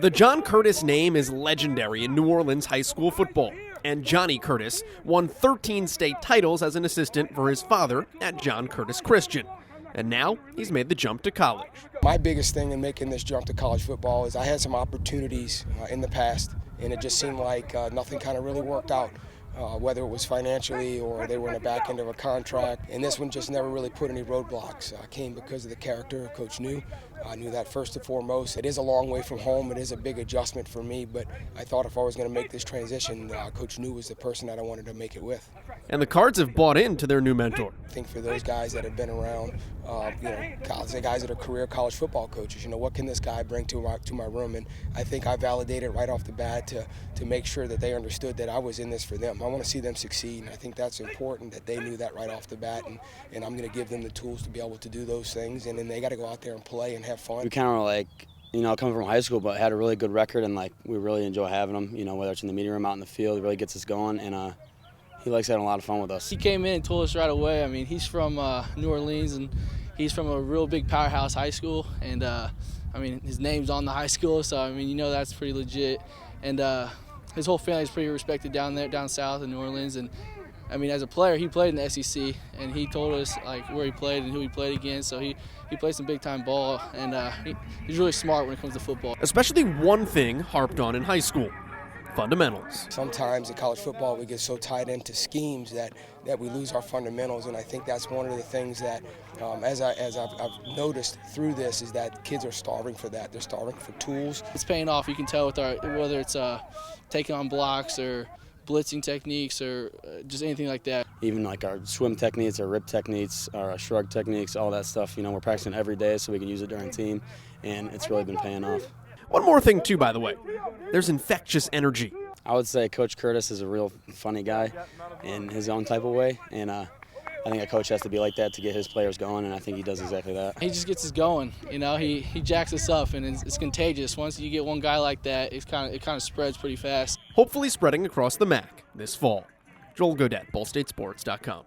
The John Curtis name is legendary in New Orleans high school football, and Johnny Curtis won 13 state titles as an assistant for his father at John Curtis Christian. And now he's made the jump to college. My biggest thing in making this jump to college football is I had some opportunities in the past, and it just seemed like nothing kind of really worked out, whether it was financially or they were in the back end of a contract. And this one just never really put any roadblocks. I came because of the character of Coach New. I knew that first and foremost. It is a long way from home. It is a big adjustment for me, but I thought if I was going to make this transition, Coach New was the person that I wanted to make it with. And the Cards have bought into their new mentor. I think for those guys that have been around, the guys that are career college football coaches, what can this guy bring to my room? And I think I validated right off the bat to make sure that they understood that I was in this for them. I want to see them succeed, and I think that's important that they knew that right off the bat. And I'm going to give them the tools to be able to do those things, and then they got to go out there and play and have fun. We kind of coming from high school, but had a really good record, and we really enjoy having him. Whether it's in the meeting room, out in the field, it really gets us going, and he likes having a lot of fun with us. He came in and told us right away. I mean, he's from New Orleans, and he's from a real big powerhouse high school, and his name's on the high school, so that's pretty legit. And his whole family's pretty respected down south in New Orleans, and as a player, he played in the SEC, and he told us where he played and who he played against. So he played some big-time ball, and he's really smart when it comes to football. Especially one thing harped on in high school: fundamentals. Sometimes in college football, we get so tied into schemes that we lose our fundamentals, and I think that's one of the things that, as I've noticed through this, is that kids are starving for that. They're starving for tools. It's paying off. You can tell with whether it's taking on blocks or blitzing techniques or just anything like that. Even our swim techniques, our rip techniques, our shrug techniques, all that stuff, we're practicing every day so we can use it during team, and it's really been paying off. One more thing too, by the way, there's infectious energy. I would say Coach Curtis is a real funny guy in his own type of way, and I think a coach has to be like that to get his players going, and I think he does exactly that. He just gets us going, he jacks us up, and it's contagious. Once you get one guy like that, it kind of spreads pretty fast. Hopefully spreading across the MAC this fall. Joel Godet, BallStateSports.com.